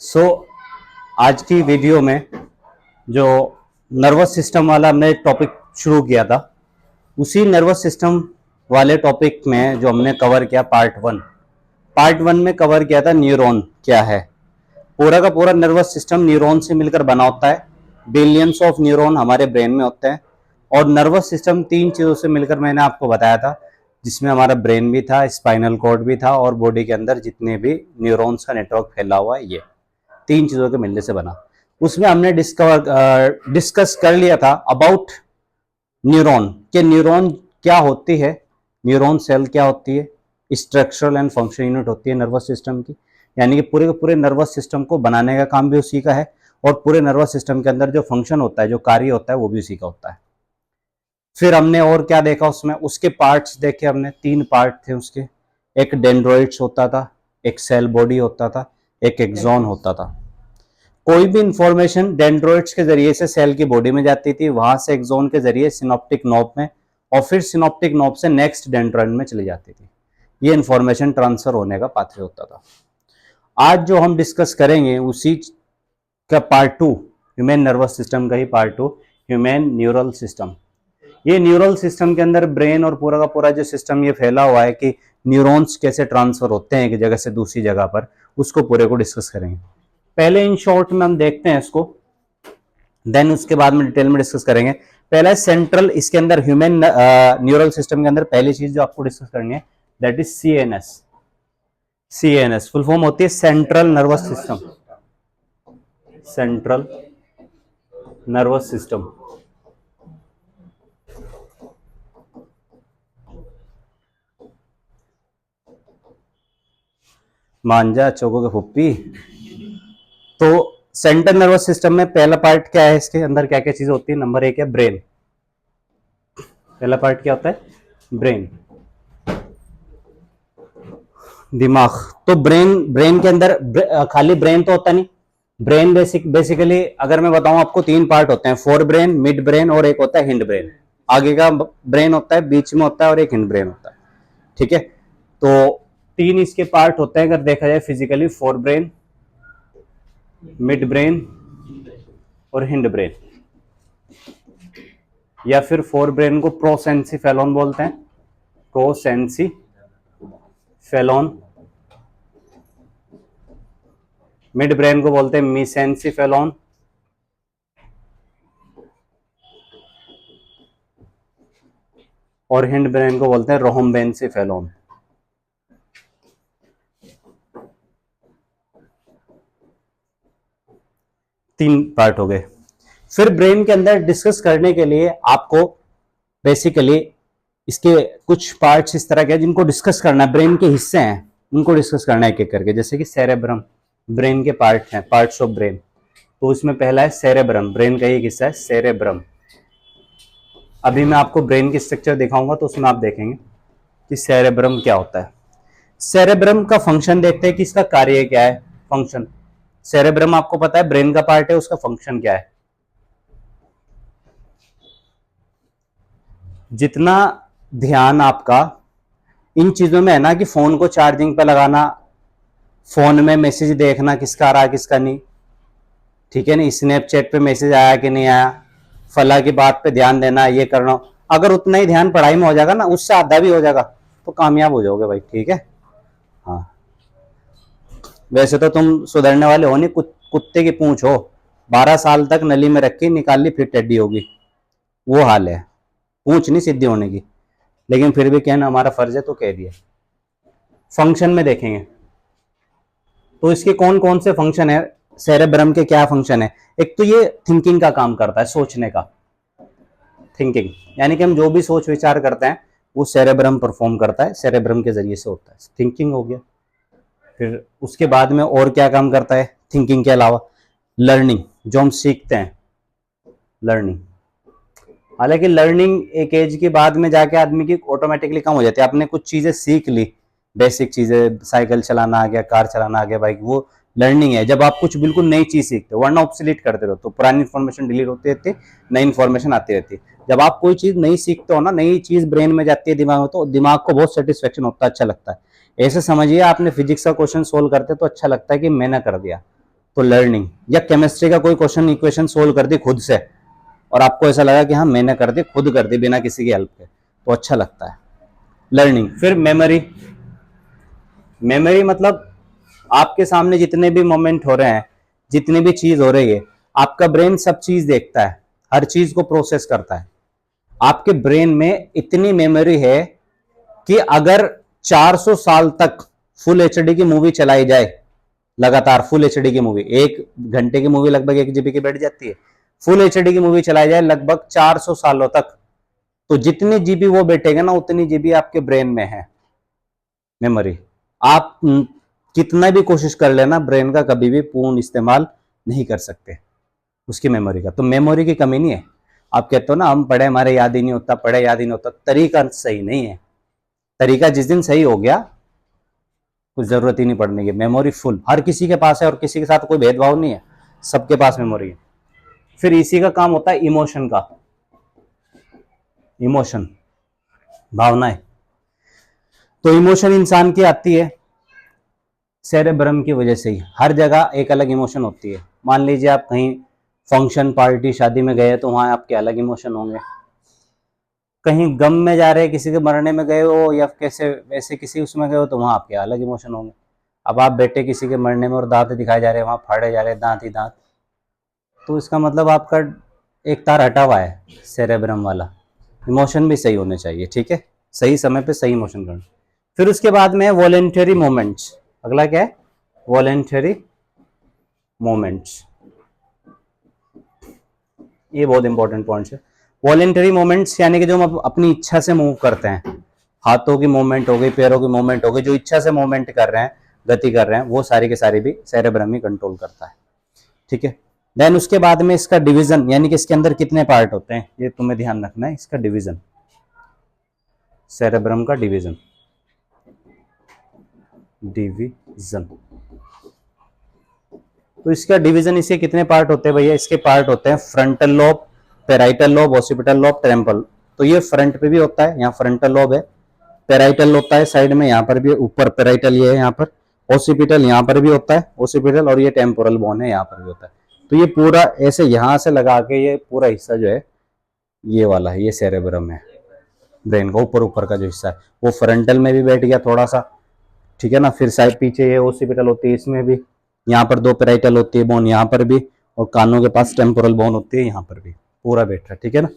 सो आज की वीडियो में जो नर्वस सिस्टम वाला हमने टॉपिक शुरू किया था, उसी नर्वस सिस्टम वाले टॉपिक में जो हमने कवर किया पार्ट वन में कवर किया था न्यूरॉन क्या है। पूरा का पूरा नर्वस सिस्टम न्यूरॉन से मिलकर बना होता है। बिलियंस ऑफ न्यूरॉन हमारे ब्रेन में होते हैं और नर्वस सिस्टम तीन चीज़ों से मिलकर मैंने आपको बताया था, जिसमें हमारा ब्रेन भी था, स्पाइनल कॉर्ड भी था और बॉडी के अंदर जितने भी न्यूरॉन्स का नेटवर्क फैला हुआ है, ये तीन चीज़ों के मिलने से बना। उसमें हमने डिस्कस कर लिया था अबाउट न्यूरॉन कि न्यूरॉन क्या होती है, न्यूरॉन सेल क्या होती है, स्ट्रक्चरल एंड फंक्शन यूनिट होती है नर्वस सिस्टम की, यानी कि पूरे के पूरे नर्वस सिस्टम को बनाने का काम भी उसी का है और पूरे नर्वस सिस्टम के अंदर जो फंक्शन होता है, जो कार्य होता है, वो भी उसी का होता है। फिर हमने और क्या देखा, उसमें उसके पार्ट्स देखे हमने, तीन पार्ट थे उसके। एक डेंड्रोइड्स होता था, एक सेल बॉडी होता था, एक एक्सॉन होता था। कोई भी इंफॉर्मेशन डेंड्रोइड्स के जरिए से सेल की बॉडी में जाती थी, वहां से एक्सॉन के जरिए सिनॉप्टिक नोब में और फिर सिनॉप्टिक नोब से नेक्स्ट डेंड्राइड में चली जाती थी। ये इंफॉर्मेशन ट्रांसफर होने का पाथवे होता था। आज जो हम डिस्कस करेंगे उसी का part two, human nervous system का ही part two, human neural system. ये न्यूरल सिस्टम के अंदर ब्रेन और पूरा का पूरा जो सिस्टम ये फैला हुआ है कि न्यूरॉन्स कैसे ट्रांसफर होते हैं एक जगह से दूसरी जगह पर, उसको पूरे को डिस्कस करेंगे। पहले इन शॉर्ट में हम देखते हैं इसको, देन उसके बाद में डिटेल में डिस्कस करेंगे। पहला सेंट्रल, इसके अंदर ह्यूमन न्यूरल सिस्टम के अंदर पहली चीज जो आपको डिस्कस करनी है that is CNS. CNS full form होती है central nervous system. Central nervous system. मांझा चौको के फुप्पी। तो सेंट्रल नर्वस सिस्टम में पहला पार्ट क्या है, इसके अंदर क्या क्या चीजें होती है। नंबर एक है ब्रेन। पहला पार्ट क्या होता है, ब्रेन, दिमाग। तो ब्रेन के अंदर खाली ब्रेन तो होता नहीं। ब्रेन बेसिकली अगर मैं बताऊं आपको, तीन पार्ट होते हैं, फोर ब्रेन, मिड ब्रेन और एक होता है हिंड ब्रेन। आगे का ब्रेन होता है, बीच में होता है और एक हिंड ब्रेन होता है। ठीक है, तो तीन इसके पार्ट होते हैं अगर देखा जाए physically, fore brain, mid brain और हिंड ब्रेन, या फिर फोर ब्रेन को प्रोसेंसिफेलॉन बोलते हैं, प्रोसेंसिफेलॉन। मिड ब्रेन को बोलते हैं मीसेंसिफेलॉन और हिंड ब्रेन को बोलते हैं रोहम्बेंसिफेलॉन। तीन पार्ट हो गए। फिर ब्रेन के अंदर डिस्कस करने के लिए आपको बेसिकली इसके कुछ पार्ट्स इस तरह के जिनको डिस्कस करना है, ब्रेन के हिस्से हैं, उनको डिस्कस करना है एक एक करके। जैसे कि सेरेब्रम ब्रेन के पार्ट हैं, पार्ट्स ऑफ ब्रेन। तो इसमें पहला है सेरेब्रम, ब्रेन का एक हिस्सा है सेरेब्रम। अभी मैं आपको ब्रेन की स्ट्रक्चर दिखाऊंगा तो उसमें आप देखेंगे कि सेरेब्रम क्या होता है। सेरेब्रम का फंक्शन देखते हैं कि इसका कार्य क्या है, फंक्शन। सेरेब्रम आपको पता है ब्रेन का पार्ट है, उसका फंक्शन क्या है। जितना ध्यान आपका इन चीजों में है ना, कि फोन को चार्जिंग पे लगाना, फोन में मैसेज देखना किसका आ रहा किसका नहीं, ठीक है ना, स्नैपचैट पे मैसेज आया कि नहीं आया, फला की बात पे ध्यान देना, ये करना, अगर उतना ही ध्यान पढ़ाई में हो जाएगा ना, उससे आधा भी हो जाएगा तो कामयाब हो जाओगे भाई। ठीक है, हाँ। वैसे तो तुम सुधरने वाले हो नहीं, कुत्ते की पूंछ हो, 12 साल तक नली में रखी, निकाल ली फिर टेडी होगी, वो हाल है, पूंछ नहीं सिद्धि होने की। लेकिन फिर भी कहना हमारा फर्ज है तो कह दिया। फंक्शन में देखेंगे तो इसके कौन कौन से फंक्शन है, सेरेब्रम के क्या फंक्शन है। एक तो ये थिंकिंग का काम करता है, सोचने का, थिंकिंग, यानी कि हम जो भी सोच विचार करते हैं वो सेरेब्रम परफॉर्म करता है, सेरेब्रम के जरिए से होता है। थिंकिंग हो गया। फिर उसके बाद में और क्या काम करता है थिंकिंग के अलावा, लर्निंग, जो हम सीखते हैं, लर्निंग। हालांकि लर्निंग एक एज के बाद में जाके आदमी की ऑटोमेटिकली कम हो जाती है। आपने कुछ चीजें सीख ली, बेसिक चीजें, साइकिल चलाना आ गया, कार चलाना आ गया, बाइक, वो लर्निंग है। जब आप कुछ बिल्कुल नई चीज सीखते हो, वरना ऑब्सोलीट करते रहो तो पुरानी इन्फॉर्मेशन डिलीट होती रहती है, नई इन्फॉर्मेशन आती रहती है। जब आप कोई चीज नई सीखते हो ना, नई चीज ब्रेन में जाती है, दिमाग में, तो दिमाग को बहुत सेटिस्फेक्शन होता है, अच्छा लगता है। ऐसे समझिए आपने फिजिक्स का क्वेश्चन सोल्व करते तो अच्छा लगता है कि मैंने कर दिया, तो लर्निंग, या केमिस्ट्री का कोई क्वेश्चन इक्वेशन सोल्व कर दी खुद से और आपको ऐसा लगा कि हाँ मैंने कर दी, खुद कर दी बिना किसी की हेल्प के, तो अच्छा लगता है, लर्निंग। फिर मेमोरी, मेमोरी मतलब आपके सामने जितने भी मोमेंट हो रहे हैं, जितनी भी चीज हो रही है, आपका ब्रेन सब चीज देखता है, हर चीज को प्रोसेस करता है। आपके ब्रेन में इतनी मेमोरी है कि अगर 400 साल तक फुल एचडी की मूवी चलाई जाए, लगातार फुल एचडी की मूवी, 1 घंटे की मूवी लगभग 1 GB की बैठ जाती है, फुल एचडी की मूवी चलाई जाए लगभग 400 सालों तक, तो जितनी जीबी वो बैठेगा ना, उतनी जीबी आपके ब्रेन में है मेमोरी। आप कितना भी कोशिश कर लेना, ब्रेन का कभी भी पूर्ण इस्तेमाल नहीं कर सकते उसकी मेमोरी का। तो मेमोरी की कमी नहीं है। आप कहते हो ना हम पढ़े हमारे याद ही नहीं होता, पढ़े याद ही नहीं होता, तरीका सही नहीं है। तरीका जिस दिन सही हो गया, कुछ जरूरत ही नहीं पढ़ने की, मेमोरी फुल हर किसी के पास है और किसी के साथ कोई भेदभाव नहीं है, सबके पास मेमोरी है। फिर इसी का काम होता है इमोशन का, इमोशन, भावनाएं। तो इमोशन इंसान की आती है सेरेब्रम की वजह से ही, हर जगह एक अलग इमोशन होती है। मान लीजिए आप कहीं फंक्शन पार्टी शादी में गए तो वहां आपके अलग इमोशन होंगे, कहीं गम में जा रहे किसी के मरने में गए हो या कैसे वैसे किसी उसमें गए हो तो वहां आपके अलग इमोशन होंगे। अब आप बैठे किसी के मरने में और दांत दिखाए जा रहे हैं, वहां फाड़े जा रहे हैं दांत ही दांत, तो इसका मतलब आपका एक तार हटा हुआ है सेरेब्रम वाला। इमोशन भी सही होने चाहिए, ठीक है, सही समय पे सही इमोशन करना। फिर उसके बाद में वॉलेंटरी मोमेंट्स, अगला क्या है, वॉलेंटरी मोमेंट्स, ये बहुत इंपॉर्टेंट पॉइंट है। वॉलेंटरी मोमेंट्स यानी कि जो हम अपनी इच्छा से मूव करते हैं, हाथों की मूवमेंट हो गई, पैरों की मूवमेंट हो गई, जो इच्छा से मूवमेंट कर रहे हैं, गति कर रहे हैं, वो सारी के सारी भी सेरेब्रम ही कंट्रोल करता है, ठीक है। देन उसके बाद में इसका डिवीजन, यानी कि इसके अंदर कितने पार्ट होते हैं ये तुम्हें ध्यान रखना है, इसका डिवीजन, सेरेब्रम का डिवीजन, डिवीजन। तो इसका डिवीजन, इसके कितने पार्ट होते हैं भैया, इसके पार्ट होते हैं frontal lobe, parietal lobe, occipital lobe, temple. तो ये फ्रंट पे भी होता है, यहाँ फ्रंटल लोब है, पेराइटल होता है साइड में, यहाँ पर भी ऊपर पेराइटल ये है, यहाँ पर ऑसिपिटल यहाँ पर भी होता है ऑसिपिटल, और ये टेम्पोरल बोन है यहाँ पर भी होता है। तो ये पूरा ऐसे यहाँ से लगा के ये पूरा हिस्सा जो है ये वाला है, ये सेरेब्रम है, ब्रेन का ऊपर ऊपर का जो हिस्सा है वो फ्रंटल में भी बैठ गया थोड़ा सा, ठीक है ना। फिर साइड पीछे ये ऑसिपिटल होती है, इसमें भी, यहाँ पर 2 पेराइटल होती है बोन यहाँ पर भी, और कानों के पास टेम्पोरल बोन होती है यहाँ पर भी, पूरा बैठ रहा है, ठीक है ना।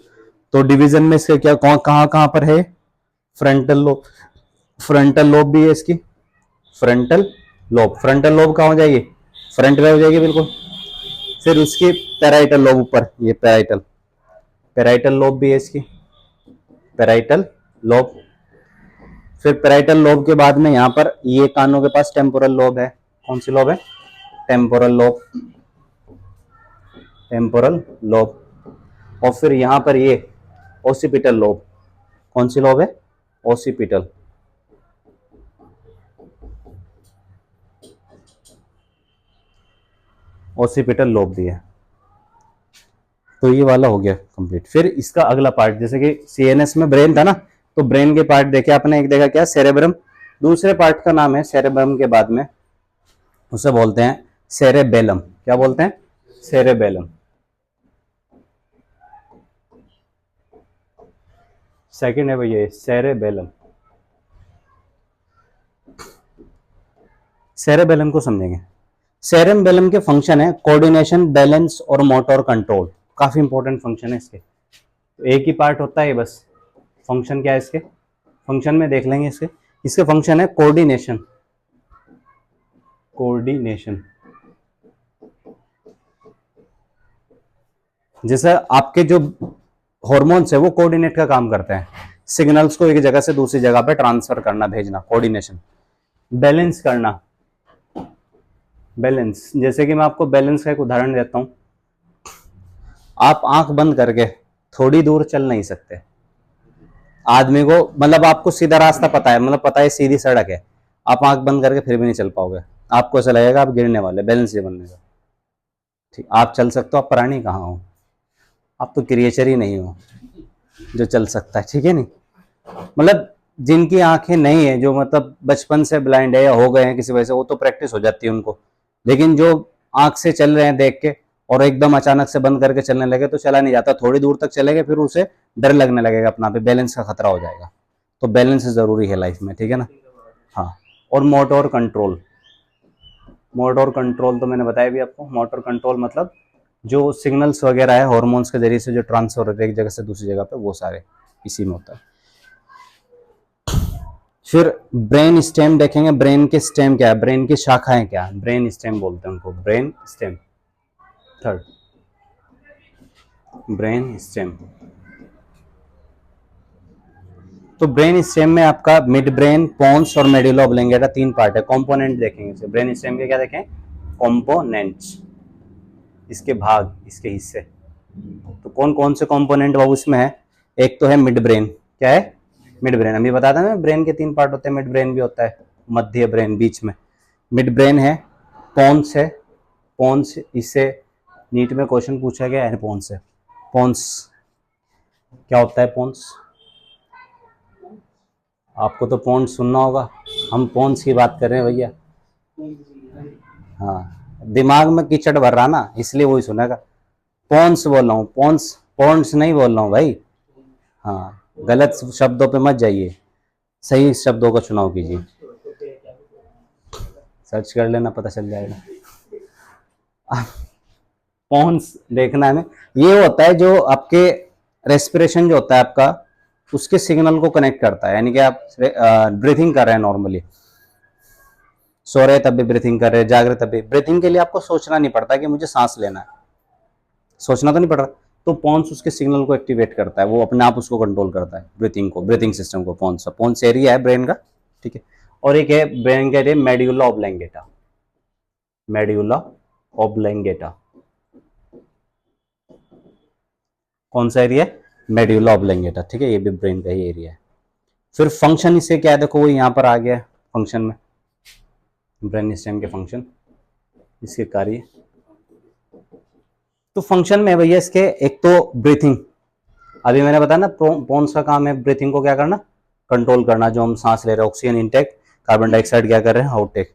तो डिवीजन में इसके क्या कहाँ कहाँ पर है, फ्रंटल लोब, फ्रंटल लोब भी है इसकी, फ्रंटल लोब, फ्रंटल लोब कहाँ हो जाएगी, फ्रंट में हो जाएगी बिल्कुल। फिर उसकी पेराइटल लोब ऊपर, ये पेराइटल, पेराइटल लोब भी है इसकी, पेराइटल लोब। फिर पेराइटल लोब के बाद में यहाँ पर ये कानों के पास टेम्पोरल लोब है, कौन सी लोब है, टेम्पोरल लोब, टेम्पोरल लोब। और फिर यहाँ पर ये ओसिपिटल लोब, कौन सी लोब है, ओसिपिटल। ओसिपिटल लोब भी है। तो ये वाला हो गया कंप्लीट। फिर इसका अगला पार्ट, जैसे कि सीएनएस में ब्रेन था ना, तो ब्रेन के पार्ट देखे आपने, एक देखा क्या, सेरेब्रम। दूसरे पार्ट का नाम है सेरेब्रम के बाद में उसे बोलते हैं सेरेबेलम, क्या बोलते हैं, सेरेबेलम। सेकंड है भैया सेरेबेलम। सेरेबेलम को समझेंगे। सेरेबेलम के फंक्शन है कोऑर्डिनेशन, बैलेंस और मोटर कंट्रोल, काफी इंपॉर्टेंट फंक्शन है इसके। तो एक ही पार्ट होता है बस, फंक्शन क्या है इसके, फंक्शन में देख लेंगे इसके। इसके फंक्शन है कोऑर्डिनेशन, कोऑर्डिनेशन, जैसे आपके जो हॉर्मोन्स है वो कोऑर्डिनेट का काम करते हैं, सिग्नल्स को एक जगह से दूसरी जगह पे ट्रांसफर करना, भेजना, कोऑर्डिनेशन। बैलेंस करना, बैलेंस, जैसे कि मैं आपको बैलेंस का एक उदाहरण देता हूं। आप आंख बंद करके थोड़ी दूर चल नहीं सकते, आदमी को, मतलब आपको सीधा रास्ता पता है, मतलब पता है सीधी सड़क है, आप आंख बंद करके फिर भी नहीं चल पाओगे, आपको ऐसा लगेगा आप गिरने वाले, बैलेंस नहीं बनने का, ठीक। आप चल सकते हो, आप प्राणी कहाँ हो, आप तो क्रिएचर ही नहीं हो जो चल सकता है, ठीक है नहीं। मतलब जिनकी आंखें नहीं है, जो मतलब बचपन से ब्लाइंड है या हो गए हैं किसी वजह से, वो तो प्रैक्टिस हो जाती है उनको, लेकिन जो आंख से चल रहे हैं देख के और एकदम अचानक से बंद करके चलने लगे तो चला नहीं जाता, थोड़ी दूर तक चलेंगे फिर उसे डर लगने लगेगा, अपना पे बैलेंस का खतरा हो जाएगा। तो बैलेंस जरूरी है लाइफ में, ठीक है ना। हाँ, और मोटर कंट्रोल, मोटर कंट्रोल तो मैंने बताया भी आपको। मोटर कंट्रोल मतलब जो सिग्नल्स वगैरह है हार्मोन्स के जरिए से जो ट्रांसफर होते हैं एक जगह से दूसरी जगह पे, वो सारे इसी में होता है। फिर ब्रेन स्टेम देखेंगे। ब्रेन के स्टेम क्या है, ब्रेन की शाखाएं क्या है, ब्रेन स्टेम बोलते हैं उनको, brain stem. Third, brain stem. तो ब्रेन स्टेम में आपका मिड ब्रेन, पोन्स और मेडुला ऑब्लिंगेटा 3 पार्ट है। कंपोनेंट देखेंगे इसे, ब्रेन स्टेम के क्या देखें, कंपोनेंट्स, इसके भाग, इसके हिस्से। तो कौन कौन से कंपोनेंट बाबू इसमें है, एक तो है मिड ब्रेन। क्या है, मिड ब्रेन। अभी बताया था मैं, ब्रेन के 3 पार्ट होते हैं, मिड ब्रेन भी होता है, मध्य ब्रेन बीच में। मिड ब्रेन है, पोन्स है, पोन्स, इससे नीट में क्वेश्चन पूछा गया है पोन्स से। पोन्स क्या होता है, पोन्स आपको तो पोन्स सुनना होगा, हम पोन्स की बात कर रहे हैं भैया। हाँ, दिमाग में कीचड़ भर रहा ना, इसलिए वही सुनेगा। पोन्स बोल रहा हूँ, पोन्स, पोन्स नहीं बोल रहा हूँ भाई। हाँ, गलत शब्दों पे मत जाइए, सही शब्दों का चुनाव कीजिए। सर्च कर लेना, पता चल जाएगा। पोन्स देखना है, ये होता है जो आपके रेस्पिरेशन जो होता है आपका, उसके सिग्नल को कनेक्ट करता है। यानी कि आप ब्रीथिंग कर रहे हैं नॉर्मली, सो रहे तब भी ब्रीथिंग कर रहे हैं, जाग रहे तब भी। ब्रीथिंग के लिए आपको सोचना नहीं पड़ता कि मुझे सांस लेना है, सोचना तो नहीं पड़ रहा। तो पोन्स उसके सिग्नल को एक्टिवेट करता है, वो अपने आप उसको कंट्रोल करता है, ब्रीथिंग को, ब्रीथिंग सिस्टम को। पोन्स, पोन्स एरिया है ब्रेन का, ठीक है। और एक है ब्रेन का area medulla oblongata, medulla oblongata. कौन सा एरिया है, मेड्यूला ऑब्लंगेटा, ठीक है। ये भी ब्रेन का ही एरिया है। फिर फंक्शन इससे क्या है, देखो वो यहाँ पर आ गया फंक्शन में, ब्रेन स्टेम के फंक्शन, इसके कार्य। तो फंक्शन में भैया इसके, एक तो ब्रीथिंग, अभी मैंने बताया ना पोन्स का काम है ब्रीथिंग को क्या करना, कंट्रोल करना। जो हम सांस ले रहे हैं, ऑक्सीजन इनटेक, कार्बन डाइऑक्साइड क्या कर रहे हैं, आउटटेक।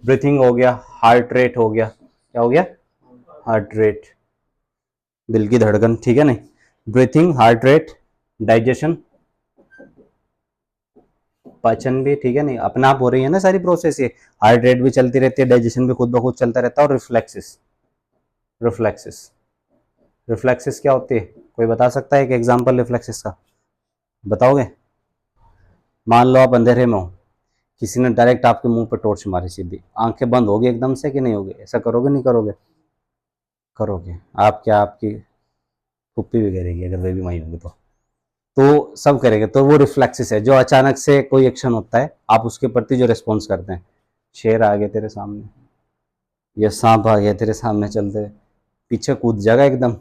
ब्रीथिंग हो गया, हार्ट रेट हो गया, क्या हो गया, हार्ट रेट, दिल की धड़कन, ठीक है नहीं। ब्रीथिंग, हार्ट रेट, डाइजेशन, पाचन भी, ठीक है नहीं, अपना आप हो रही है ना सारी प्रोसेस ये। हार्ट रेट भी चलती रहती है, डाइजेशन भी खुद ब खुद चलता रहता है। और रिफ्लेक्सिस, रिफ्लेक्सिस, रिफ्लेक्सिस क्या होती है, कोई बता सकता है एक एग्जांपल रिफ्लेक्सिस का, बताओगे। मान लो आप अंधेरे में हो, किसी ने डायरेक्ट आपके मुंह पे टॉर्च मारी सीधी, आंखें बंद होगी एकदम से कि नहीं होगी, ऐसा करोगे नहीं करोगे, करोगे। आप क्या, आपकी पुप्पी भी करेगी अगर वे भी वहीं होगी तो सब करेंगे। तो वो रिफ्लेक्सिस है, जो अचानक से कोई एक्शन होता है, आप उसके प्रति जो रिस्पॉन्स करते हैं। शेर आ गया तेरे सामने, या सांप आ गया तेरे सामने चलते, पीछे कूद जाएगा एकदम,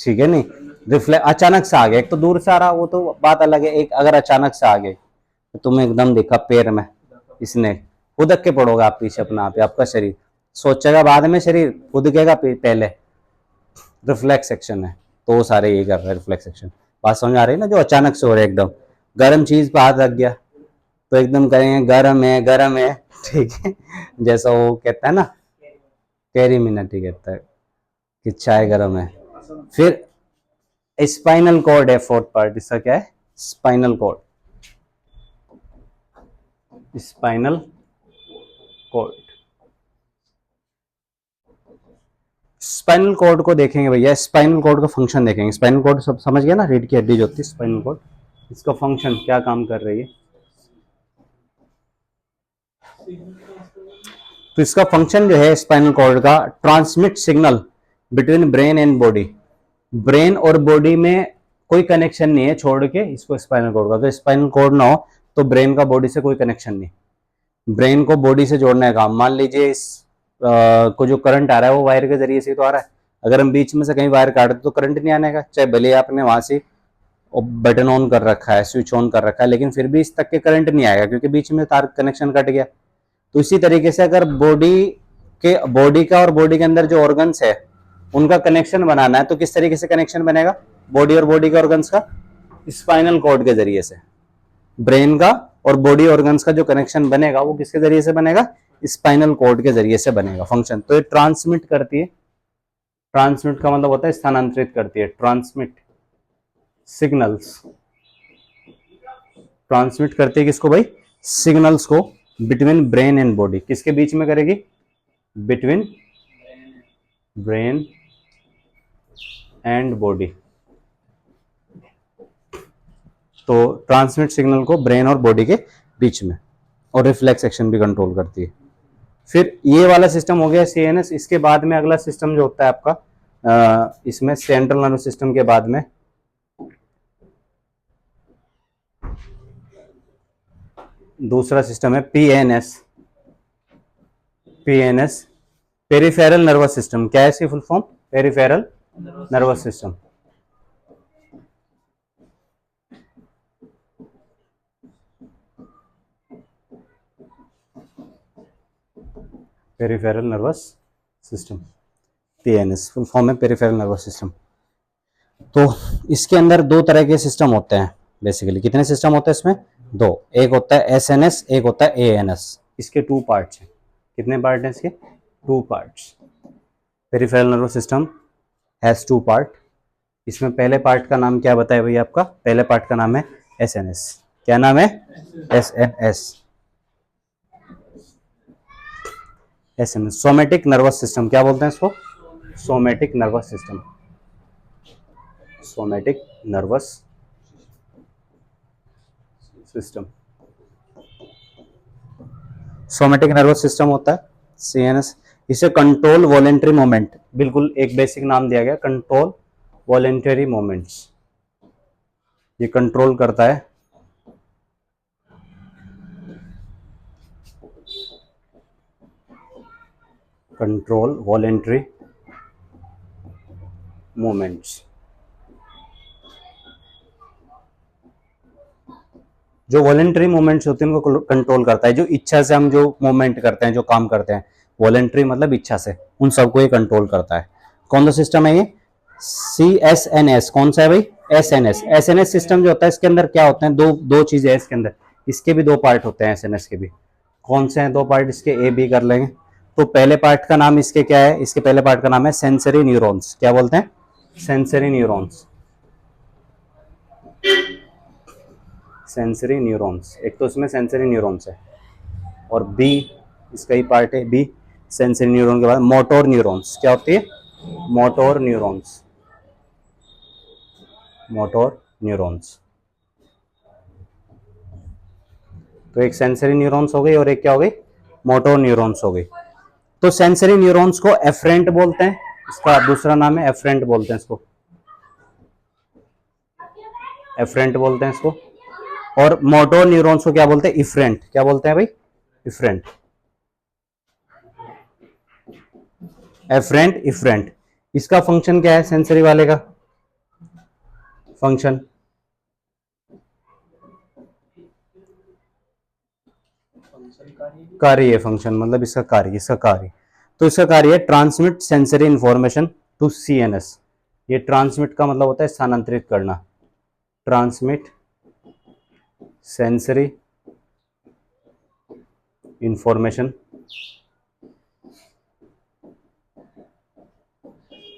ठीक है नहीं। रिफ्लेक्ट अचानक से आ गया, एक तो दूर से आ रहा वो तो बात अलग है, एक अगर अचानक से आ गए तो तुम्हें एकदम देखा पैर में इसने, खुदक के पड़ोगे आप पीछे अपना आप, आपका शरीर सोचेगा बाद में, शरीर खुदकेगा पहले, रिफ्लेक्स एक्शन है। तो वो सारे ये कर रहे हैं, रिफ्लेक्स एक्शन। बात समझ आ रही है ना, जो अचानक से हो रहा है, एकदम गर्म चीज पे हाथ लग गया तो एकदम करेंगे गर्म है, गर्म है, ठीक है। जैसा वो कहता है ना, कैरी मिनटी कहता है कि चाय गर्म है। फिर स्पाइनल कॉर्ड है, फोर्थ पार्ट इसका क्या है, spinal cord, spinal cord. Spinal cord को देखेंगे भैया, स्पाइनल कॉर्ड का फंक्शन देखेंगे। स्पाइनल कॉर्ड सब समझ गया ना, रीढ़ की हड्डी जो होती है स्पाइनल कॉर्ड, इसका फंक्शन क्या काम कर रही है। तो इसका फंक्शन जो है स्पाइनल कॉर्ड का, transmit signal between brain and body. Brain और बॉडी में कोई कनेक्शन नहीं है छोड़ के इसको स्पाइनल कॉर्ड का। तो स्पाइनल कॉर्ड ना हो तो ब्रेन का बॉडी से कोई कनेक्शन नहीं। ब्रेन को बॉडी से जोड़ने का, मान लीजिए इस को जो करंट आ रहा है वो वायर के जरिए से तो आ रहा है, अगर हम बीच में से कहीं वायर काट दे तो करंट नहीं आने का, चाहे भले आपने वहां से बटन ऑन कर रखा है, स्विच ऑन कर रखा है, लेकिन फिर भी इस तक के करंट नहीं आएगा क्योंकि बीच में तार कनेक्शन कट गया। तो इसी तरीके से अगर बॉडी का और बॉडी के अंदर जो ऑर्गन्स है उनका कनेक्शन बनाना है तो किस तरीके से कनेक्शन बनेगा, बॉडी और बॉडी के ऑर्गन्स का, स्पाइनल कॉर्ड के जरिए से। ब्रेन का और बॉडी ऑर्गन्स का जो कनेक्शन बनेगा वो किसके जरिए से बनेगा, स्पाइनल कॉर्ड के जरिए से बनेगा फंक्शन। तो ये ट्रांसमिट करती है, ट्रांसमिट का मतलब होता है स्थानांतरित करती है, ट्रांसमिट सिग्नल्स, ट्रांसमिट करती है किसको भाई, सिग्नल्स को बिटवीन ब्रेन एंड बॉडी, किसके बीच में करेगी, बिटवीन ब्रेन एंड बॉडी। तो ट्रांसमिट सिग्नल को ब्रेन और बॉडी के बीच में, और रिफ्लेक्स एक्शन भी कंट्रोल करती है। फिर ये वाला सिस्टम हो गया सीएनएस। इसके बाद में अगला सिस्टम जो होता है आपका इसमें सेंट्रल नर्वस सिस्टम के बाद में दूसरा सिस्टम है PNS. PNS peripheral nervous system. क्या है इसकी full form, peripheral nervous system. Peripheral nervous system, PNS full form है पेरिफेरल नर्वस सिस्टम। तो इसके अंदर दो तरह के सिस्टम होते हैं बेसिकली। कितने सिस्टम होते हैं इसमें, दो। एक होता है एसएनएस, एक होता है एएनएस। इसके टू पार्ट्स हैं। कितने पार्ट हैं इसके, two parts. Peripheral nervous system has two part. इसमें पहले पार्ट का नाम क्या बताया भैया आपका, पहले पार्ट का नाम है एसएनएस। क्या नाम है, SNS, SNS somatic nervous system. क्या बोलते हैं इसको, somatic nervous system, somatic nervous system. Somatic nervous system होता है सीएनएस। इसे कंट्रोल वॉलेंटरी मोमेंट, बिल्कुल एक बेसिक नाम दिया गया, कंट्रोल वॉलेंटरी मोमेंट्स। ये कंट्रोल करता है कंट्रोल वॉलेंटरी मूवमेंट्स। जो वॉलेंटरी मूवमेंट्स होते हैं उनको कंट्रोल करता है। जो इच्छा से हम जो मूवमेंट करते हैं, जो काम करते हैं, वॉलेंटरी मतलब इच्छा से, उन सबको ये कंट्रोल करता है। कौन सा सिस्टम है ये, CSNS। कौन सा है भाई, एसएनएस। एसएनएस सिस्टम जो होता है इसके अंदर क्या होते हैं, दो चीजें हैं इसके अंदर। इसके भी दो पार्ट होते हैं एसएनएस के भी। कौन से हैं दो पार्ट इसके, ए बी कर लेंगे। तो पहले पार्ट का नाम इसके क्या है, इसके पहले पार्ट का नाम है सेंसरी न्यूरॉन्स। क्या बोलते हैं, सेंसरी न्यूरॉन्स, सेंसरी न्यूरॉन्स। एक तो इसमें सेंसरी न्यूरॉन्स है, और बी इसका ही पार्ट है, बी सेंसरी न्यूरॉन के बाद मोटोर न्यूरॉन्स। क्या होती है, मोटोर न्यूरॉन्स, मोटोर न्यूरॉन्स। तो एक सेंसरी न्यूरॉन्स हो गई और एक क्या हो गई, मोटोर न्यूरॉन्स हो गई। तो सेंसरी न्यूरॉन्स को एफरेंट बोलते हैं, इसका दूसरा नाम है एफरेंट बोलते हैं इसको, एफरेंट बोलते हैं इसको। और मोटोर न्यूरॉन्स को क्या बोलते हैं, इफरेंट। क्या बोलते हैं भाई, इफरेंट, एफरेंट, इफरेंट। इसका फंक्शन क्या है सेंसरी वाले का, फंक्शन कार्य, फंक्शन मतलब इसका कार्य, इसका कार्य। तो इसका कार्य है transmit sensory information to CNS. ये ट्रांसमिट का मतलब होता है स्थानांतरित करना, transmit sensory information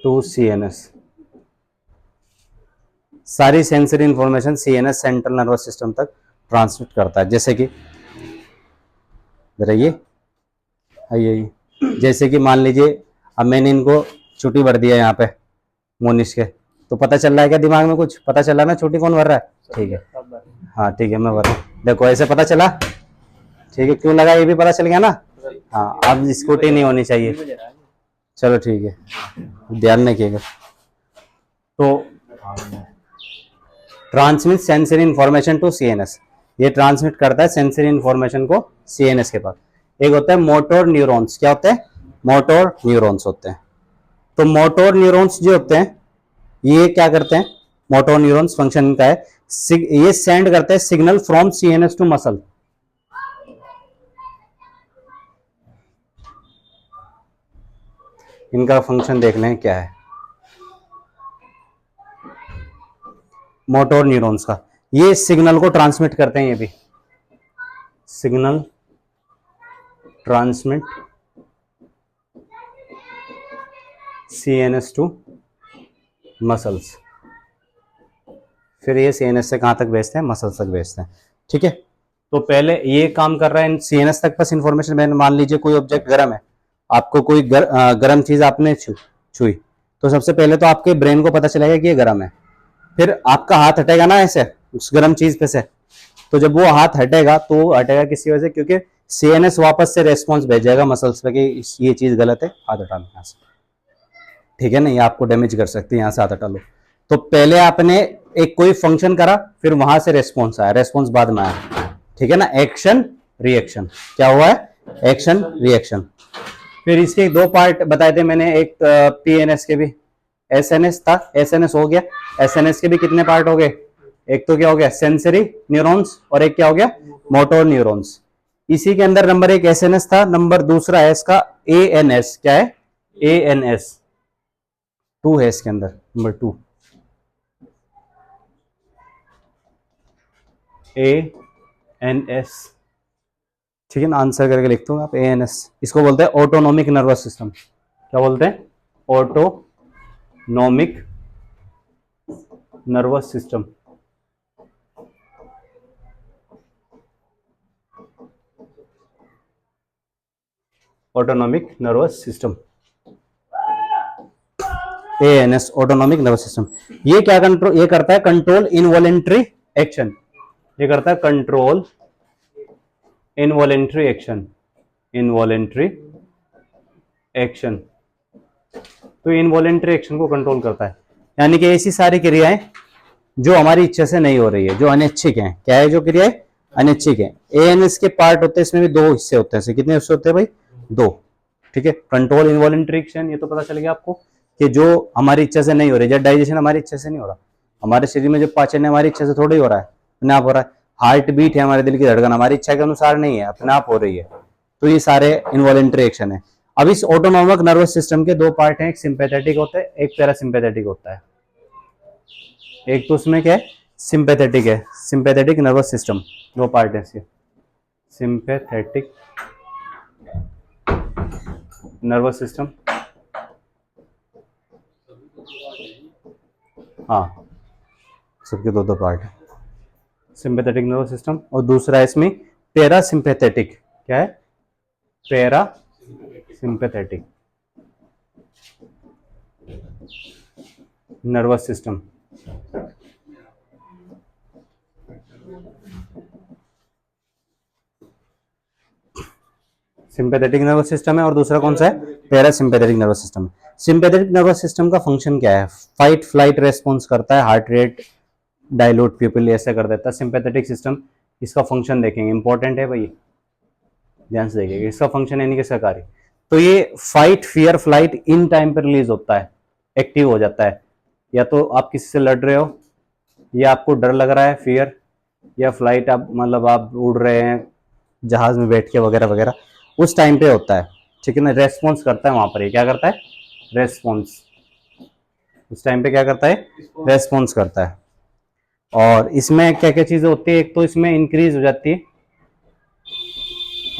to CNS. सारी sensory information CNS central nervous system तक ट्रांसमिट करता है। जैसे कि जरा ये आइए, जैसे कि मान लीजिए अब मैंने इनको छुट्टी भर दिया यहाँ पे मोनिश के, तो पता चल रहा है क्या दिमाग में, कुछ पता चला ना छुट्टी कौन भर रहा है, ठीक है, हाँ ठीक है मैं भर रहा हूँ। देखो ऐसे पता चला, ठीक है, क्यों लगा ये भी पता चल गया ना। हाँ अब स्कूटी नहीं होनी चाहिए, चलो ठीक है, ध्यान रखिएगा। तो transmit sensory information to CNS, ये ट्रांसमिट करता है सेंसरी इंफॉर्मेशन को सीएनएस के पास। एक होता है मोटोर न्यूरॉन्स। क्या होते हैं, मोटोर न्यूरॉन्स होते हैं। तो मोटोर न्यूरॉन्स जो होते हैं ये क्या करते हैं, मोटोर न्यूरॉन्स फंक्शन इनका है, ये सेंड करते हैं signal from CNS to muscle. इनका फंक्शन देख लें क्या है मोटोर न्यूरॉन्स का। ये सिग्नल को ट्रांसमिट करते हैं, ये भी signal transmit CNS to muscles. फिर ये CNS से कहाँ तक भेजते हैं? मसल्स तक भेजते हैं। ठीक है, तो पहले ये काम कर रहा है CNS तक बस इंफॉर्मेशन। मैंने मान लीजिए कोई ऑब्जेक्ट गर्म है, आपको कोई गर्म चीज आपने छुई, तो सबसे पहले तो आपके ब्रेन को पता चलेगा कि ये गर्म है। फिर आपका हाथ हटेगा ना ऐसे उस गर्म चीज पे से, तो जब वो हाथ हटेगा तो हटेगा किसी वजह से, क्योंकि CNS वापस से रेस्पॉन्स भेजेगा मसल्स पे कि ये चीज गलत है, हाथ हटा लो यहाँ से। ठीक है ना, ये आपको डैमेज कर सकती है, यहाँ से हाथ हटा लो। तो पहले आपने एक कोई फंक्शन करा, फिर वहां से रेस्पॉन्स आया, रेस्पॉन्स बाद में आया। ठीक है ना, एक्शन रिएक्शन। क्या हुआ है? Action reaction. फिर इसके दो पार्ट बताए थे मैंने, एक PNS के भी, SNS था, SNS हो गया। SNS के भी कितने पार्ट हो गए? एक तो क्या हो गया? सेंसरी न्यूरॉन्स, और एक क्या हो गया? Motor neurons. इसी के अंदर नंबर एक SNS था, नंबर दूसरा है इसका ANS। क्या है? ANS 2 है इसके अंदर, नंबर 2 ANS। ठीक है ना, आंसर करके लिखते हो आप ANS। इसको बोलते हैं ऑटोनोमिक नर्वस सिस्टम। क्या बोलते हैं? Autonomic nervous system. Autonomic nervous system, ANS autonomic nervous system. ये क्या कंट्रोल, ये करता है कंट्रोल इनवॉलेंट्री एक्शन। ये करता है control involuntary action, involuntary action. तो इनवॉलेंट्री एक्शन को कंट्रोल करता है, यानी कि ऐसी सारी क्रियाएं जो हमारी इच्छा से नहीं हो रही है, जो अनैच्छिक है। क्या है? जो क्रियाएं अनैच्छिक है। ANS के पार्ट होते हैं, इसमें भी 2 हिस्से होते हैं। कितने हिस्से होते हैं भाई? 2। ठीक है, कंट्रोल इनवॉलेंट्री एक्शन, ये तो पता चल गया आपको कि जो हमारी इच्छा से नहीं हो रही है। जब डाइजेशन हमारी इच्छा से नहीं हो रहा, हमारे शरीर में जो पाचन है हमारी इच्छा से थोड़ा ही हो रहा है, अपने आप हो रहा है। हार्ट बीट है, हमारे दिल की धड़कन हमारी इच्छा के अनुसार नहीं है, अपने आप हो रही है। तो ये सारे इनवॉलेंट्री एक्शन है। अब इस ऑटोनोमिक नर्वस सिस्टम के 2 पार्ट हैं, एक सिंपैथेटिक होता है, एक पैरासिम्पैथेटिक होता है। एक तो उसमें क्या है? सिंपैथेटिक है, सिंपैथेटिक नर्वस सिस्टम। 2 पार्ट है इसके, सिंपैथेटिक नर्वस सिस्टम। हाँ, सबके 2 पार्ट है, सिंपैथेटिक नर्वस सिस्टम। और दूसरा है इसमें पैरासिम्पैथेटिक। क्या है? Parasympathetic nervous system. Sympathetic nervous system है, और दूसरा कौन सा है? Parasympathetic nervous system. Sympathetic nervous system का फंक्शन क्या है? फाइट फ्लाइट रेस्पॉन्स करता है, हार्ट रेट, डायलूट प्यूपिल ऐसे कर देता है। सिंपैथेटिक सिस्टम, इसका फंक्शन देखेंगे, इंपॉर्टेंट है भाई, ध्यान से देखिएगा। इसका फंक्शन यानी कि इसका कार्य, तो ये fight fear flight in time पर रिलीज होता है, एक्टिव हो जाता है। या तो आप किसी से लड़ रहे हो, या आपको डर लग रहा है, फियर, या फ्लाइट आप मतलब आप उड़ रहे हैं जहाज में बैठ के वगैरह वगैरह, उस टाइम पे होता है। ठीक है ना, रेस्पॉन्स करता है वहां पर। ये क्या करता है? रेस्पॉन्स। उस टाइम पे क्या करता है? रेस्पॉन्स करता है। और इसमें क्या क्या चीजें होती है? एक तो इसमें इंक्रीज हो जाती है,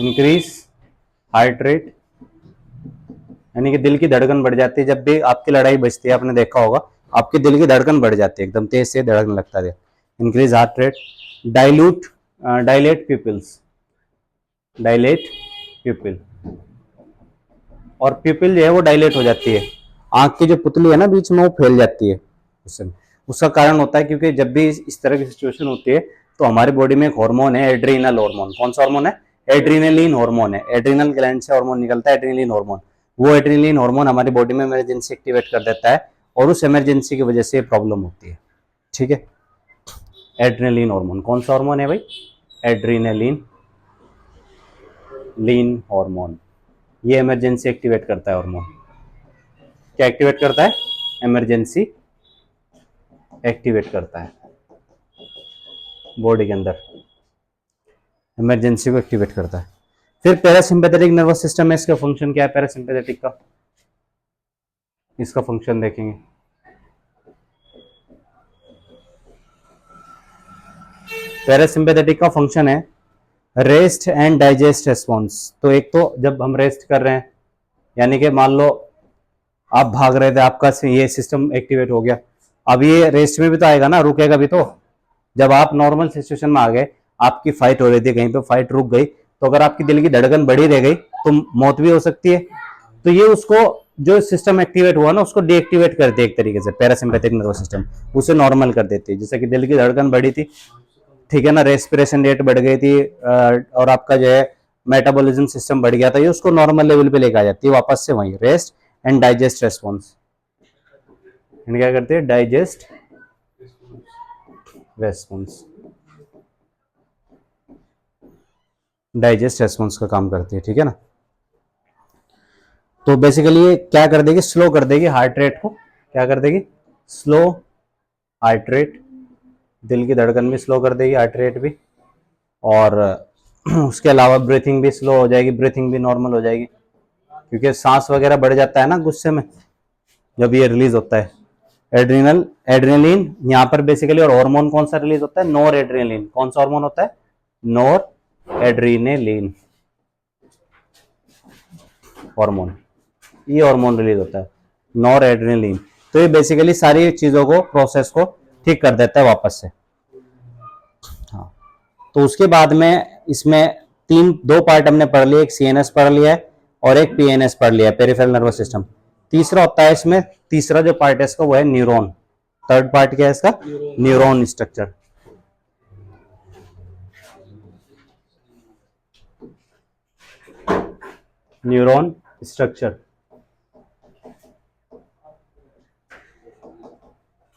इंक्रीज हार्ट रेट, यानी कि दिल की धड़कन बढ़ जाती है। जब भी आपकी लड़ाई बजती है, आपने देखा होगा, आपके दिल की धड़कन बढ़ जाती है, एकदम तेज से धड़कने लगता है। Increase heart rate. Dilute, dilate pupils, dilate प्यूपिल, और प्यूपिल जो है वो डायलेट हो जाती है। आंख की जो पुतली है ना बीच में, वो फैल जाती है उससे। उसका कारण होता है क्योंकि जब भी इस तरह की सिचुएशन होती है तो हमारी बॉडी में एक हार्मोन है, एड्रीनल हार्मोन। कौन सा हार्मोन है? एड्रीनलिन हार्मोन है। एड्रीनल ग्लैंड से हार्मोन निकलता है, एड्रीनलिन हार्मोन। वो एड्रीनलिन हार्मोन हमारी बॉडी में इमरजेंसी एक्टिवेट कर देता है, और उस इमरजेंसी की वजह से प्रॉब्लम होती है। ठीक है, एड्रीनलिन हार्मोन कौन सा हार्मोन है भाई? एड्रीनलिन लीन हार्मोन। ये इमरजेंसी एक्टिवेट करता है हार्मोन। क्या एक्टिवेट करता है? इमरजेंसी एक्टिवेट करता है बॉडी के अंदर, इमरजेंसी को एक्टिवेट करता है। फिर पैरासिम्पैथेटिक नर्वस सिस्टम है, इसका फंक्शन क्या है? पैरासिम्पैथेटिक का, इसका फंक्शन देखेंगे। पैरासिम्पैथेटिक का फंक्शन है रेस्ट एंड डाइजेस्ट रेस्पॉन्स। तो एक तो जब हम रेस्ट कर रहे हैं, यानी कि मान लो आप भाग रहे थे, आपका ये सिस्टम एक्टिवेट हो गया, अब ये रेस्ट में भी तो आएगा ना, रुकेगा भी तो। जब आप नॉर्मल सिचुएशन में आ गए, आपकी फाइट हो रही थी कहीं पे, फाइट रुक गई, तो अगर आपकी दिल की धड़कन बढ़ी रह गई तो मौत भी हो सकती है। तो ये उसको, जो सिस्टम एक्टिवेट हुआ ना, उसको डीएक्टिवेट करते हैं एक तरीके से, पैरासिम्पैथिक नर्वस सिस्टम उसे नॉर्मल कर देती है। जैसे कि दिल की धड़कन बढ़ी थी, ठीक है ना, रेस्पिरेशन रेट बढ़ गई थी, और आपका जो है मेटाबॉलिज्म सिस्टम बढ़ गया था, ये उसको नॉर्मल लेवल पे लेके आ जाती है वापस से वहीं। रेस्ट एंड डाइजेस्ट रेस्पॉन्स, क्या करते हैं, डाइजेस्ट रेस्पॉन्स, डाइजेस्ट रेस्पॉन्स का काम करती है, ठीक है ना। तो बेसिकली ये क्या कर देगी, स्लो कर देगी हार्ट रेट को, क्या कर देगी, स्लो हार्ट रेट, दिल की धड़कन भी स्लो कर देगी, हार्ट रेट भी, और उसके अलावा ब्रीथिंग भी स्लो हो जाएगी, ब्रीथिंग भी नॉर्मल हो जाएगी, क्योंकि सांस वगैरह बढ़ जाता है ना गुस्से में जब ये रिलीज होता है। एड्रेनलिन यहाँ पर बेसिकली, और हार्मोन कौन सा रिलीज होता है, नोर एड्रेनलिन। कौन सा हार्मोन होता है, नोर एड्रेनलिन हार्मोन, ये हार्मोन रिलीज होता है, नोर एड्रेनलिन। तो ये बेसिकली सारी चीजों को, प्रोसेस को ठीक कर देता है वापस से। हाँ, तो उसके बाद में इसमें दो पार्ट हमने पढ़ लिए, एक सीएनएस पढ़ लिया है और एक पीएनएस पढ़ लिया है, पेरिफेरल नर्वस सिस्टम। तीसरा होता है इसमें, तीसरा जो पार्ट है इसका वो है न्यूरॉन। थर्ड पार्ट क्या है इसका, न्यूरॉन स्ट्रक्चर। Neuron structure.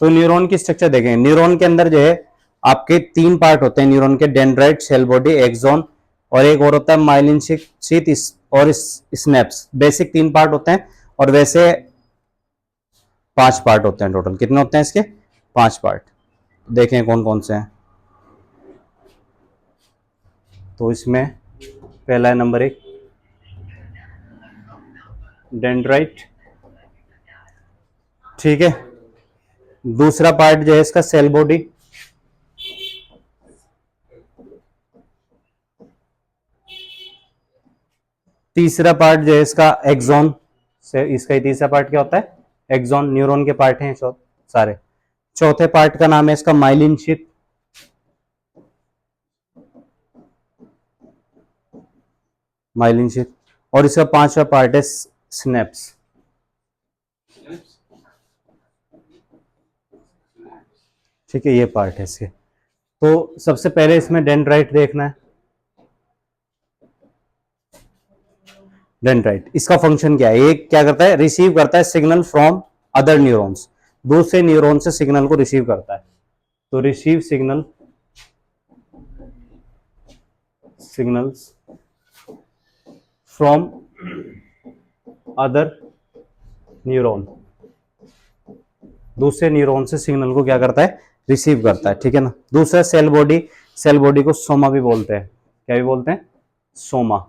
तो न्यूरॉन की स्ट्रक्चर देखें, न्यूरॉन के अंदर जो है आपके 3 पार्ट होते हैं न्यूरॉन के, डेंड्राइट, सेल बॉडी, एक्सॉन, और एक और होता है माइलिन शीथ और स्नैप्स। बेसिक 3 पार्ट होते हैं, और वैसे 5 पार्ट होते हैं टोटल। कितने होते हैं इसके, 5 पार्ट। देखें कौन कौन से हैं। तो इसमें पहला है नंबर 1 डेंड्राइट, ठीक है। दूसरा पार्ट जो है इसका सेल बॉडी, तीसरा पार्ट जो है इसका एक्सॉन से, इसका ही तीसरा पार्ट क्या होता है, एक्सॉन। न्यूरॉन के पार्ट हैं सारे। चौथे पार्ट का नाम है इसका माइलिन शीथ, माइलिन शीथ। और इसका 5वां पार्ट है स्नैप्स, ठीक है, ये पार्ट है इसके। तो सबसे पहले इसमें डेंड्राइट देखना है। डेंड्राइट, इसका फंक्शन क्या है, ये क्या करता है, रिसीव करता है सिग्नल फ्रॉम अदर न्यूरॉन्स, दूसरे न्यूरॉन से सिग्नल को रिसीव करता है। तो receive signals from other neuron, दूसरे न्यूरॉन से सिग्नल को क्या करता है, रिसीव करता है, ठीक है ना। दूसरा सेल बॉडी, सेल बॉडी को सोमा भी बोलते हैं, क्या भी बोलते हैं, सोमा,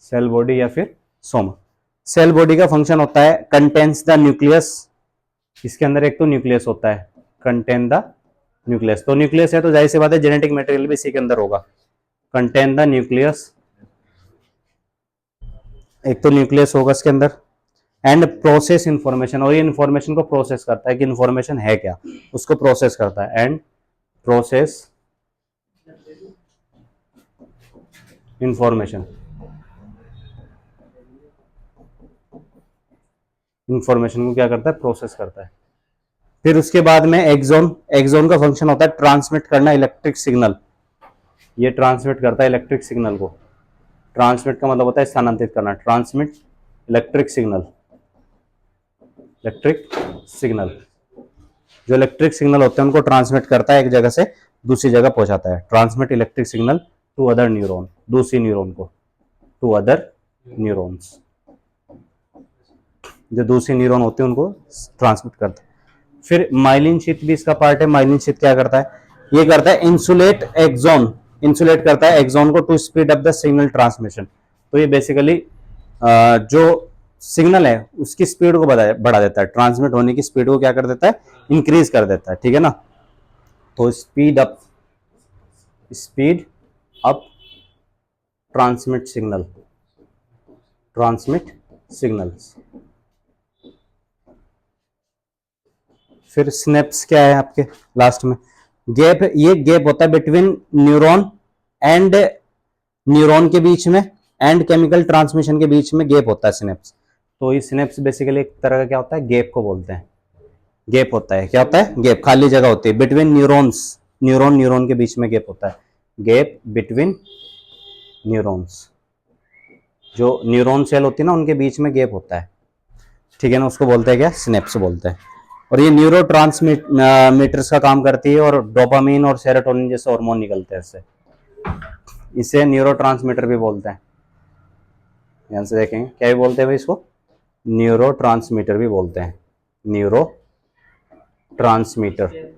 सेल बॉडी या फिर सोमा। सेल बॉडी का फंक्शन होता है कंटेन्स द न्यूक्लियस, इसके अंदर एक तो न्यूक्लियस होता है, कंटेन द न्यूक्लियस। तो न्यूक्लियस है तो जाहिर सी बात है जेनेटिक मटेरियल भी इसी के अंदर होगा, कंटेन द न्यूक्लियस, एक तो न्यूक्लियस होगा इसके अंदर। एंड प्रोसेस इंफॉर्मेशन, और ये इंफॉर्मेशन को प्रोसेस करता है कि इंफॉर्मेशन है क्या, उसको प्रोसेस करता है। एंड प्रोसेस इंफॉर्मेशन, इंफॉर्मेशन को क्या करता है, प्रोसेस करता है। फिर उसके बाद में एक्सॉन, एक्सॉन का फंक्शन होता है ट्रांसमिट करना इलेक्ट्रिक सिग्नल, ये ट्रांसमिट करता है इलेक्ट्रिक सिग्नल को। ट्रांसमिट का मतलब होता है स्थानांतरित करना, transmit electric signal, electric signal, जो इलेक्ट्रिक सिग्नल होते हैं उनको ट्रांसमिट करता है, एक जगह से दूसरी जगह पहुंचाता है। Transmit electric signal to other neuron, दूसरी न्यूरॉन को, टू अदर न्यूरॉन्स, जो दूसरी न्यूरॉन होते हैं उनको ट्रांसमिट करता है। फिर माइलिन शीथ भी इसका पार्ट है। माइलिन शीथ क्या करता है, ये करता है इंसुलेट एक्सॉन, इंसुलेट करता है एक्सॉन को to speed up the signal transmission. तो ये बेसिकली जो सिग्नल है उसकी स्पीड को बढ़ा देता है, ट्रांसमिट होने की स्पीड को क्या कर देता है, इंक्रीज कर देता है, ठीक है ना। तो स्पीड अप, स्पीड अब ट्रांसमिट सिग्नल्स। फिर स्नेप्स क्या है आपके लास्ट में, गैप, ये गैप होता है बिटवीन न्यूरॉन एंड न्यूरॉन के बीच में एंड केमिकल ट्रांसमिशन के बीच में गैप होता है स्नेप्स। तो ये स्नेप्स बेसिकली एक तरह का क्या होता है, गैप को बोलते हैं। गैप होता है, क्या होता है, गैप, खाली जगह होती है बिटवीन न्यूरॉन्स, न्यूरॉन के बीच में गैप होता है, गैप बिटवीन न्यूरॉन्स। जो न्यूरॉन सेल होती है ना उनके बीच में गैप होता है, ठीक है ना, उसको बोलते हैं क्या, स्नेप्स बोलते हैं। और ये न्यूरो ट्रांसमीटर्स का काम करती है और डोपामीन और सेरोटोनिन जैसे हार्मोन निकलते हैं इससे, इसे न्यूरो ट्रांसमीटर भी बोलते हैं। ध्यान से देखेंगे क्या भी बोलते हैं भाई इसको, न्यूरो ट्रांसमीटर भी बोलते हैं, न्यूरो ट्रांसमीटर।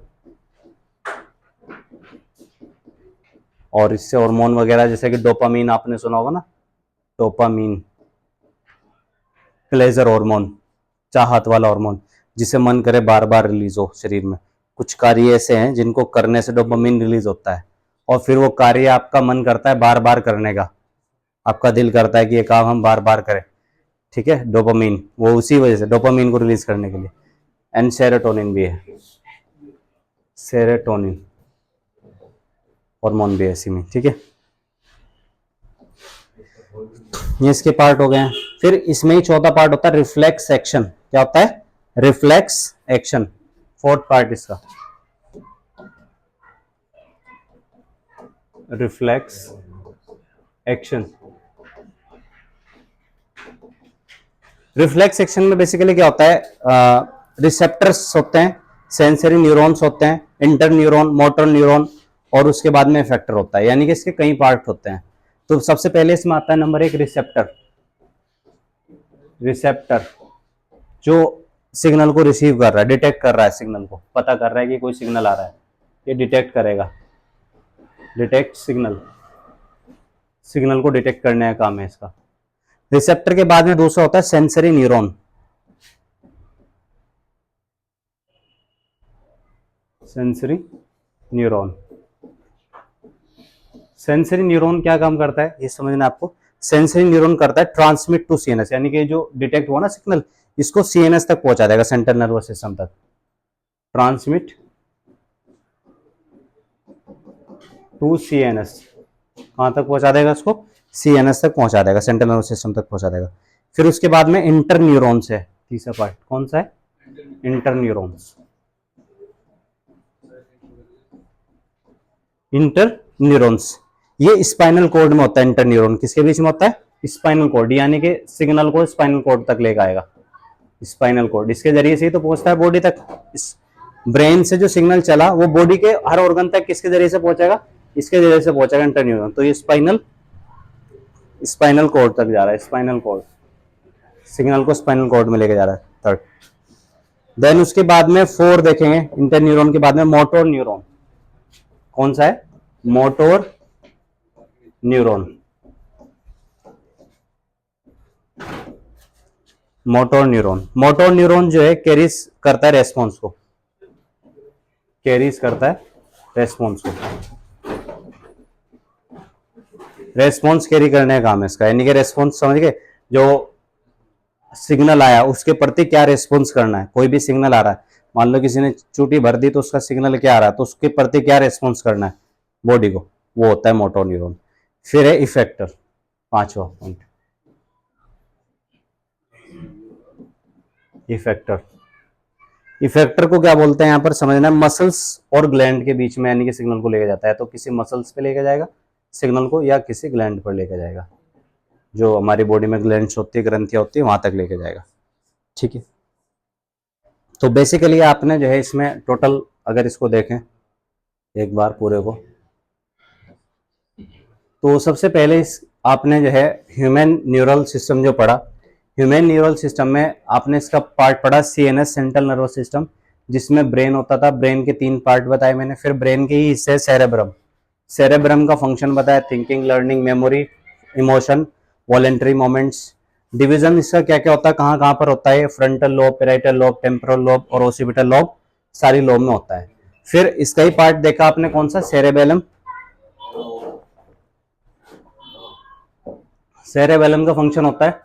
और इससे हार्मोन वगैरह जैसे कि डोपामीन आपने सुना होगा ना, डोपामीन प्लेजर हार्मोन, चाहत वाला हार्मोन, जिसे मन करे बार बार रिलीज हो शरीर में। कुछ कार्य ऐसे हैं जिनको करने से डोपामीन रिलीज होता है और फिर वो कार्य आपका मन करता है बार बार करने का, आपका दिल करता है कि ये काम हम बार बार करें, ठीक है, डोपामीन, वो उसी वजह से डोपामीन को रिलीज करने के लिए। एंड सेरोटोनिन भी है, सेरोटोनिन हार्मोन भी है इसी में, ठीक है। ये इसके पार्ट हो गए हैं। फिर इसमें ही चौथा पार्ट होता है रिफ्लेक्स एक्शन। क्या होता है, रिफ्लेक्स एक्शन, फोर्थ पार्ट इसका, रिफ्लेक्स एक्शन। रिफ्लेक्स एक्शन में बेसिकली क्या होता है, रिसेप्टर्स होते हैं, सेंसरी न्यूरॉन्स होते हैं, इंटर न्यूरॉन, मोटर न्यूरॉन, और उसके बाद में इफेक्टर होता है, यानी कि इसके कई पार्ट होते हैं। तो सबसे पहले इसमें आता है नंबर 1 रिसेप्टर। रिसेप्टर जो सिग्नल को रिसीव कर रहा है, डिटेक्ट कर रहा है, सिग्नल को पता कर रहा है कि कोई सिग्नल आ रहा है, ये डिटेक्ट करेगा, डिटेक्ट सिग्नल, सिग्नल को डिटेक्ट करने का काम है इसका। रिसेप्टर के बाद में दूसरा होता है sensory neuron. Sensory neuron, sensory neuron क्या काम करता है ये समझना आपको। सेंसरी न्यूरॉन करता है ट्रांसमिट टू सीएनएस, यानी कि जो डिटेक्ट हुआ ना सिग्नल, इसको सीएनएस तक पहुंचा देगा, सेंट्रल नर्वस सिस्टम तक। ट्रांसमिट टू सीएनएस, कहां तक पहुंचा देगा इसको, सीएनएस तक पहुंचा देगा, सेंट्रल नर्वस सिस्टम तक पहुंचा देगा। फिर उसके बाद में इंटर न्यूरॉन्स है, तीसरा पार्ट कौन सा है, इंटर न्यूरॉन्स। इंटर न्यूरॉन्स ये स्पाइनल कॉर्ड में होता है, इंटर न्यूरॉन किसके बीच में होता है, स्पाइनल कॉर्ड, यानी कि सिग्नल को स्पाइनल कॉर्ड तक लेकर आएगा। स्पाइनल कॉर्ड इसके जरिए से ही तो पहुंचता है बॉडी तक। इस ब्रेन से जो सिग्नल चला वो बॉडी के हर ऑर्गन तक किसके जरिए से पहुंचेगा, इसके जरिए से पहुंचेगा, इंटर न्यूरॉन। तो ये स्पाइनल कॉर्ड तक जा रहा है, स्पाइनल कॉर्ड, सिग्नल को स्पाइनल कॉर्ड में लेके जा रहा है, थर्ड। देन उसके बाद में 4 देखेंगे, इंटर न्यूरॉन के बाद में मोटोर न्यूरॉन। कौन सा है, motor neuron. Motor neuron, motor neuron जो है कैरीज करता है रेस्पॉन्स को, कैरीज करता है रेस्पॉन्स को, रेस्पॉन्स कैरी करने का काम है इसका, यानी कि रेस्पॉन्स समझ गए, जो सिग्नल आया उसके प्रति क्या रेस्पॉन्स करना है। कोई भी सिग्नल आ रहा है, मान लो किसी ने चूटी भर दी तो उसका सिग्नल क्या आ रहा है, तो उसके प्रति क्या रेस्पॉन्स करना है बॉडी को, वो होता है मोटोर न्यूरॉन। फिर है इफेक्टर, पांचवा पॉइंट, इफेक्टर। इफेक्टर को क्या बोलते हैं यहाँ पर समझना, मसल्स और ग्लैंड के बीच में यानी कि सिग्नल को लेके जाता है, तो किसी मसल्स पे लेके जाएगा सिग्नल को या किसी ग्लैंड पर लेके जाएगा, जो हमारी बॉडी में ग्लैंड्स होती है, ग्रंथियां होती है, वहां तक लेके जाएगा, ठीक है। तो बेसिकली आपने जो है इसमें टोटल अगर इसको देखें एक बार पूरे को, तो सबसे पहले आपने जो है ह्यूमन न्यूरल सिस्टम जो पढ़ा, ह्यूमन न्यूरल सिस्टम में आपने इसका पार्ट पढ़ा सीएनएस, सेंट्रल नर्वस सिस्टम, जिसमें ब्रेन होता था, ब्रेन के 3 पार्ट बताए मैंने। फिर ब्रेन के ही हिस्से सेरेब्रम, सेरेब्रम का फंक्शन बताया, thinking, learning, memory, emotion, voluntary moments. Division इसका क्या क्या होता है, कहाँ कहाँ पर होता है, frontal lobe, parietal lobe, temporal lobe और ओसिपिटल लोब, सारी लोब में होता है। फिर इसका ही पार्ट देखा आपने कौन सा, सेरेबेलम, सेरेबेलम का फंक्शन होता है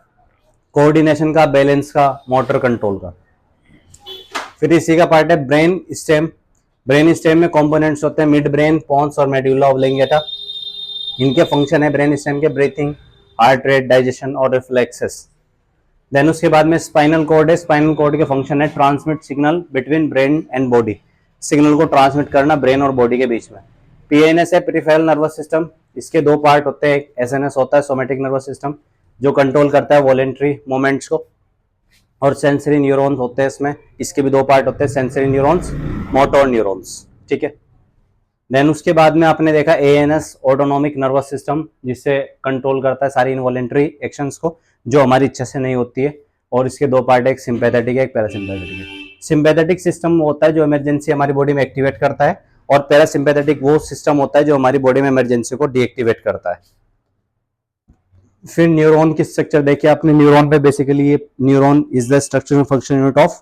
कोऑर्डिनेशन का, बैलेंस का, मोटर कंट्रोल का। फिर इसी का पार्ट है ब्रेन स्टेम। ब्रेन स्टेम में कंपोनेंट्स होते हैं मिड ब्रेन, पोन्स और मेड्यूला ऑब्लिंगेटा। इनके फंक्शन है ब्रेन स्टेम के ब्रीथिंग, हार्ट रेट, डाइजेशन और रिफ्लेक्सेस। देन उसके बाद में स्पाइनल कॉर्ड है। स्पाइनल कॉर्ड के फंक्शन है transmit signal between brain and body, signal को ट्रांसमिट करना ब्रेन और बॉडी के बीच में। पीएनएस है पेरिफेरल नर्वस सिस्टम। इसके दो पार्ट होते हैं, एक एसएनएस होता है सोमेटिक नर्वस सिस्टम जो कंट्रोल करता है वॉलेंट्री मूवमेंट्स को, और सेंसरी न्यूरॉन्स होते हैं इसमें। इसके भी दो पार्ट होते हैं, सेंसरी न्यूरॉन्स, मोटर न्यूरॉन्स, ठीक है। देन उसके बाद में आपने देखा एएनएस ऑटोनॉमिक नर्वस सिस्टम, जिससे कंट्रोल करता है सारी इनवॉलेंट्री एक्शंस को जो हमारी इच्छा से नहीं होती है। और इसके दो पार्ट है, एक सिंपैथेटिक है, एक पैरासिम्पैथेटिक है। सिंपैथेटिक सिस्टम होता है जो इमरजेंसी हमारी बॉडी में एक्टिवेट करता है, और पैरासिम्पैथेटिक वो सिस्टम होता है जो हमारी बॉडी में इमरजेंसी को डीएक्टिवेट करता है। फिर न्यूरॉन की स्ट्रक्चर देखिए आपने। न्यूरॉन पे बेसिकली ये neuron is the structure and function unit of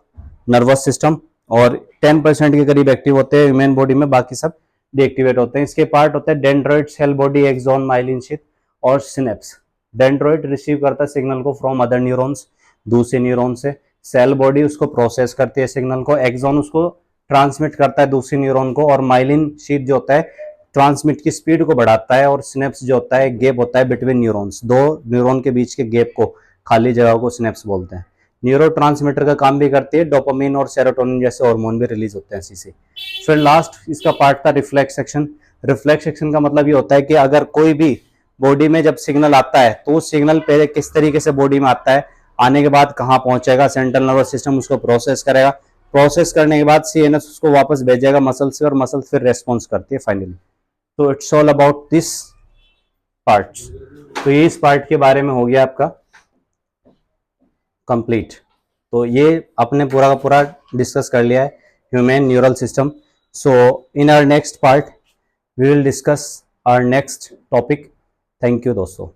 nervous system, और 10% के करीब एक्टिव होते हैं ह्यूमन बॉडी में, बाकी सब डीएक्टिवेट होते हैं। इसके पार्ट होते हैं dendroid, cell body, axon, myelin sheath और सिनेप्स। डेंड्रोइड रिसीव करता है सिग्नल को फ्रॉम अदर न्यूरॉन्स, दूसरे न्यूरॉन से। सेल बॉडी उसको प्रोसेस करती है सिग्नल को, एक्सॉन उसको ट्रांसमिट करता है दूसरे न्यूरॉन को, और माइलिन शीथ जो होता है ट्रांसमिट की स्पीड को बढ़ाता है, और सिनेप्स जो होता है गैप होता है बिटवीन न्यूरॉन्स, दो न्यूरॉन के बीच के गैप को, खाली जगह को सिनेप्स बोलते हैं। न्यूरोट्रांसमीटर का काम भी करती है, डोपामिन और सेरोटोनिन जैसे हार्मोन भी रिलीज होते हैं इसी से। फिर लास्ट इसका पार्ट था रिफ्लेक्स एक्शन। रिफ्लेक्स एक्शन का मतलब ये होता है कि अगर कोई भी बॉडी में जब सिग्नल आता है तो उस सिग्नल पहले किस तरीके से बॉडी में आता है, आने के बाद कहाँ पहुंचेगा, सेंट्रल नर्वस सिस्टम उसको प्रोसेस करेगा, प्रोसेस करने के बाद सीएनएस उसको वापस भेजेगा मसल से, और मसल फिर रेस्पॉन्स करती है फाइनली। तो it's all about this parts. तो ये इस पार्ट के बारे में हो गया आपका कंप्लीट। तो ये अपने पूरा का पूरा डिस्कस कर लिया है human neural system. So in our next part we will discuss our next topic. Thank you दोस्तों।